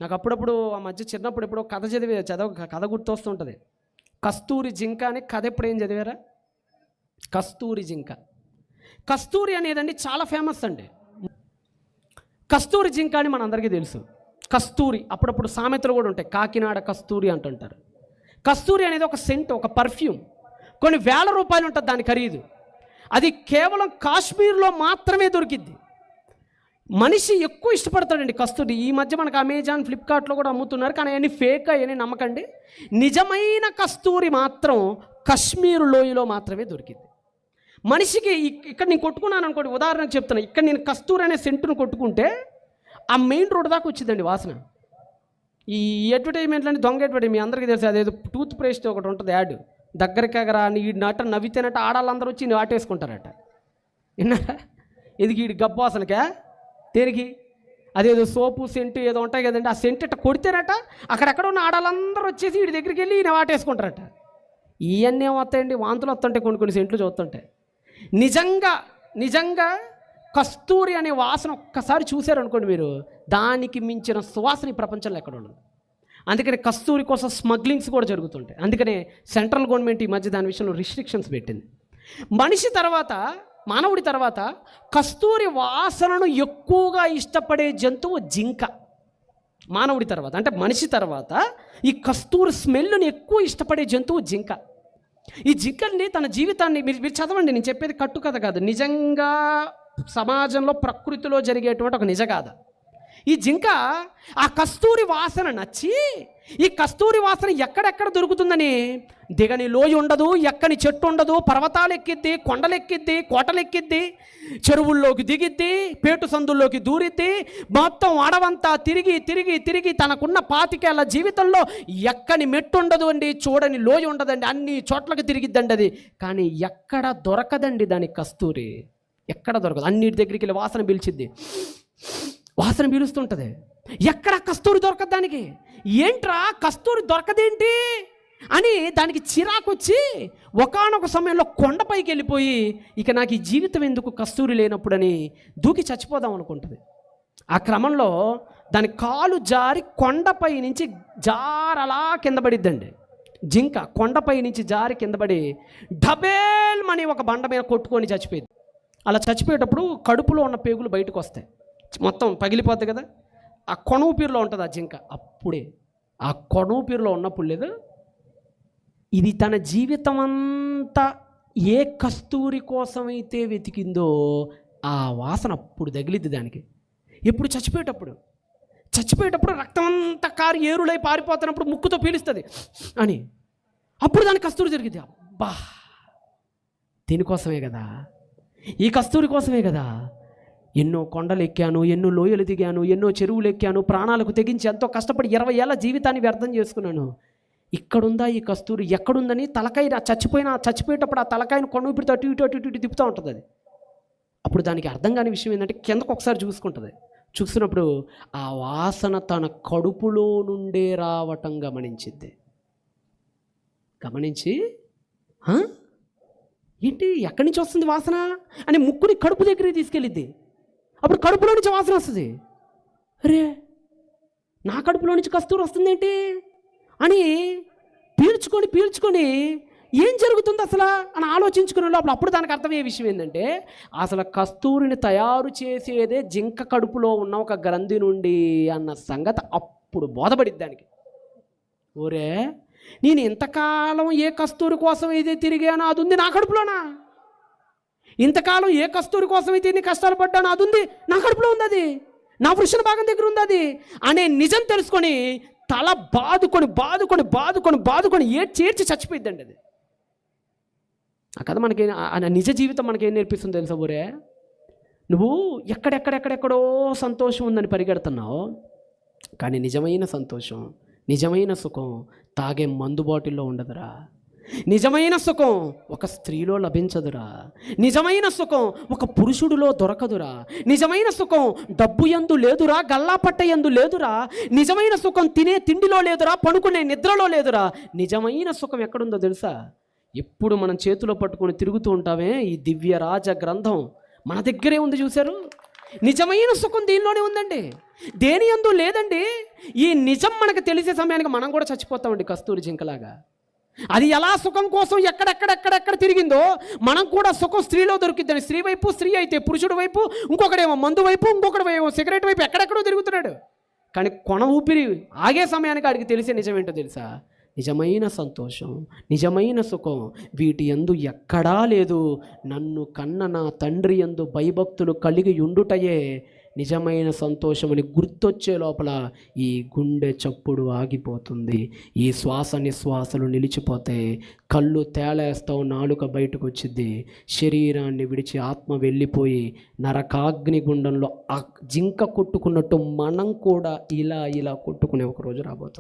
నాకు అప్పుడప్పుడు ఆ మధ్య చిన్నప్పుడు ఎప్పుడో కథ కథ గుర్తొస్తుంటుంది. కస్తూరి జింక అని కథ ఎప్పుడు ఏం చదివారా? కస్తూరి జింక. కస్తూరి అనేదండి చాలా ఫేమస్ అండి. కస్తూరి జింక అని మనందరికీ తెలుసు. కస్తూరి అప్పుడప్పుడు సామెతలు కూడా ఉంటాయి, కాకినాడ కస్తూరి అంటుంటారు. కస్తూరి అనేది ఒక సెంట్, ఒక పర్ఫ్యూమ్. కొన్ని వేల రూపాయలు ఉంటుంది దాని ఖరీదు. అది కేవలం కాశ్మీర్లో మాత్రమే దొరికిద్ది. మనిషి ఎక్కువ ఇష్టపడతాడండి కస్తూరి. ఈ మధ్య మనకు అమెజాన్, ఫ్లిప్కార్ట్లో కూడా అమ్ముతున్నారు, కానీ అవన్నీ ఫేక్, అవన్నీ నమ్మకండి. నిజమైన కస్తూరి మాత్రం కశ్మీర్ లోయలో మాత్రమే దొరికింది. మనిషికి ఇక్కడ నేను కొట్టుకున్నాను అనుకోండి, ఉదాహరణకు చెప్తున్నా, ఇక్కడ నేను కస్తూరి అనే సెంటును కొట్టుకుంటే ఆ మెయిన్ రోడ్ దాకా వచ్చిందండి వాసన. ఈ అడ్వర్టైజ్మెంట్లని దొంగ అడ్వర్టైజ్ మీ అందరికీ తెలుసు. అదేదో టూత్ పేస్ట్ ఒకటి ఉంటుంది యాడ్, దగ్గరకెగరా నీ నట నవ్వితేనట ఆడాలందరూ వచ్చి వాటేసుకుంటారట. విన్నారా? ఇది ఈ గబ్బు వాసనకే దేనికి? అదేదో సోపు సెంటు ఏదో ఉంటాయి కదండి, ఆ సెంటు ఇట్ట కొడితేనట అక్కడెక్కడ ఉన్న ఆడాలందరూ వచ్చేసి వీడి దగ్గరికి వెళ్ళి ఈయన వాటేసుకుంటారట. ఇవన్నీ ఏమవుతాయండి, వాంతులు వస్తుంటాయి కొన్ని సెంట్లు చూస్తుంటాయి. నిజంగా కస్తూరి అనే వాసన ఒక్కసారి చూశారనుకోండి మీరు, దానికి మించిన సువాసన ఈ ప్రపంచంలో ఎక్కడ ఉండదు. అందుకని కస్తూరి కోసం స్మగ్లింగ్స్ కూడా జరుగుతుంటాయి. అందుకనే సెంట్రల్ గవర్నమెంట్ ఈ మధ్య దాని విషయంలో రిస్ట్రిక్షన్స్ పెట్టింది. మానవుడి తర్వాత కస్తూరి వాసనను ఎక్కువగా ఇష్టపడే జంతువు జింక. మానవుడి తర్వాత అంటే మనిషి తర్వాత ఈ కస్తూరి స్మెల్ని ఎక్కువ ఇష్టపడే జంతువు జింక. ఈ జింకని తన జీవితాన్ని మీరు చదవండి, నేను చెప్పేది కట్టుకథ కాదు, నిజంగా సమాజంలో ప్రకృతిలో జరిగేటువంటి ఒక నిజగాథ. ఈ జింక ఆ కస్తూరి వాసన నచ్చి, ఈ కస్తూరి వాసన ఎక్కడెక్కడ దొరుకుతుందని దిగని లోయ ఉండదు, ఎక్కని చెట్టు ఉండదు, పర్వతాలు ఎక్కిద్ది, కొండలు ఎక్కిద్ది, కోటలు ఎక్కిద్ది, చెరువుల్లోకి దిగిద్ది, పేటు సందుల్లోకి దూరిద్ది, మొత్తం అడవంతా తిరిగి తనకున్న 25 ఏళ్ల జీవితంలో ఎక్కని మెట్టు ఉండదు అండి, చూడని లోయ ఉండదండి, అన్ని చోట్లకి తిరిగిద్దండి అది. కానీ ఎక్కడ దొరకదండి దానికి కస్తూరి, ఎక్కడ దొరకదు. అన్నిటి దగ్గరికి వెళ్ళి వాసన పీలుస్తుంటుంది. ఎక్కడ కస్తూరి దొరకదు దానికి. ఏంట్రా కస్తూరి దొరకదేంటి అని దానికి చిరాకు వచ్చి ఒకానొక సమయంలో కొండపైకి వెళ్ళిపోయి, ఇక నాకు ఈ జీవితం ఎందుకు కస్తూరి లేనప్పుడని దూకి చచ్చిపోదాం అనుకుంటుంది. ఆ క్రమంలో దాని కాలు జారి కొండపై నుంచి జారలా కింద పడిద్దండి. జింక కొండపై నుంచి జారి కింద పడి డబేల్మని ఒక బండ మీద కొట్టుకొని చచ్చిపోయింది. అలా చచ్చిపోయేటప్పుడు కడుపులో ఉన్న పేగులు బయటకు వస్తాయి, మొత్తం పగిలిపోద్ది కదా. ఆ కొనూపిరిలో ఉంటుంది ఆ జింక. అప్పుడే ఆ కొనూపిరిలో ఉన్నప్పుడు లేదు, ఇది తన జీవితం అంతా ఏ కస్తూరి కోసమైతే వెతికిందో ఆ వాసన అప్పుడు తగిలిద్ది దానికి. ఎప్పుడు చచ్చిపోయేటప్పుడు రక్తం అంతా కారు ఏరులై పారిపోతున్నప్పుడు ముక్కుతో పీలుస్తుంది అని, అప్పుడు దానికి కస్తూరి జరిగింది. అబ్బా, దీనికోసమే కదా, ఈ కస్తూరి కోసమే కదా ఎన్నో కొండలు ఎక్కాను, ఎన్నో లోయలు దిగాను, ఎన్నో చెరువులు ఎక్కాను, ప్రాణాలకు తెగించి ఎంతో కష్టపడి 20 ఏళ్ళ జీవితాన్ని వ్యర్థం చేసుకున్నాను. ఇక్కడుందా ఈ కస్తూరి, ఎక్కడుందని తలకాయ చచ్చిపోయేటప్పుడు ఆ తలకాయను కొనుపిడితో అటు ఇటు తిప్పుతూ ఉంటుంది అది. అప్పుడు దానికి అర్థం కాని విషయం ఏంటంటే కిందకు ఒకసారి చూస్తున్నప్పుడు ఆ వాసన తన కడుపులో నుండే రావటం గమనించి ఏంటి ఎక్కడి నుంచి వస్తుంది వాసన అని ముక్కుని కడుపు దగ్గరికి తీసుకెళ్ళిద్ది. అప్పుడు కడుపులో నుంచి వాసన వస్తుంది. అరే, నా కడుపులో నుంచి కస్తూరి వస్తుంది ఏంటి అని పీల్చుకొని ఏం జరుగుతుంది అసలు అని ఆలోచించుకునే లోపల అప్పుడు దానికి అర్థమయ్యే విషయం ఏంటంటే, అసలు కస్తూరిని తయారు చేసేదే జింక కడుపులో ఉన్న ఒక గ్రంథి నుండి అన్న సంగతి అప్పుడు బోధపడిద్ది దానికి. ఓరే, నేను ఇంతకాలం ఏ కస్తూరి కోసం అయితే తిరిగానో అది ఉంది నా కడుపులోనా, ఇంతకాలం ఏ కస్తూరి కోసం అయితే ఇన్ని కష్టాలు పడ్డానో అది ఉంది నా కడుపులో ఉంది, అది నా వృషణ భాగం దగ్గర ఉంది అది అనే నిజం తెలుసుకొని తల బాదుకొని ఏడ్చి చచ్చిపోయిద్దండి అది. ఆ కథ మనకి నిజ జీవితం మనకేం నేర్పిస్తుంది తెలుసా? ఊరే, నువ్వు ఎక్కడెక్కడో సంతోషం ఉందని పరిగెడుతున్నావు, కానీ నిజమైన సంతోషం, నిజమైన సుఖం తాగే మందు బాటిల్లో ఉండదురా. నిజమైన సుఖం ఒక స్త్రీలో లభించదురా. నిజమైన సుఖం ఒక పురుషుడిలో దొరకదురా. నిజమైన సుఖం డబ్బు యందు లేదురా, గల్లాపట్ట యందు లేదురా. నిజమైన సుఖం తినే తిండిలో లేదురా, పడుకునే నిద్రలో లేదురా. నిజమైన సుఖం ఎక్కడుందో తెలుసా? ఎప్పుడు మనం చేతిలో పట్టుకొని తిరుగుతూ ఉంటామే ఈ దివ్య రాజ గ్రంథం మన దగ్గరే ఉంది. చూశారు, నిజమైన సుఖం దీనిలోనే ఉందండి, దేని యందు లేదండి. ఈ నిజం మనకు తెలిసే సమయానికి మనం కూడా చచ్చిపోతామండి కస్తూరి జింకలాగా. అది ఎలా సుఖం కోసం ఎక్కడెక్కడెక్కడెక్కడ తిరిగిందో మనం కూడా సుఖం స్త్రీలో దొరికిద్దని. స్త్రీ వైపు స్త్రీ అయితే, పురుషుడు వైపు ఇంకొకడేమో మందు వైపు, ఇంకొకటి ఏమో సిగరెట్ వైపు, ఎక్కడెక్కడో తిరుగుతున్నాడు. కానీ కొన ఊపిరి ఆగే సమయానికి ఆడికి తెలిసే నిజం ఏంటో తెలుసా? నిజమైన సంతోషం, నిజమైన సుఖం వీటి యందు ఎక్కడా లేదు. నన్ను కన్న నా తండ్రి యందు భయభక్తులు కలిగి ఉండుటయే నిజమైన సంతోషం అని గుర్తొచ్చే లోపల ఈ గుండె చప్పుడు ఆగిపోతుంది, ఈ శ్వాస నిశ్వాసలు నిలిచిపోతే, కళ్ళు తేలేస్తావు, నాలుక బయటకు వచ్చింది, శరీరాన్ని విడిచి ఆత్మ వెళ్ళిపోయి నరకాగ్ని గుండంలో జింక కొట్టుకున్నట్టు మనం కూడా ఇలా కొట్టుకునే ఒక రోజు రాబోతుంది.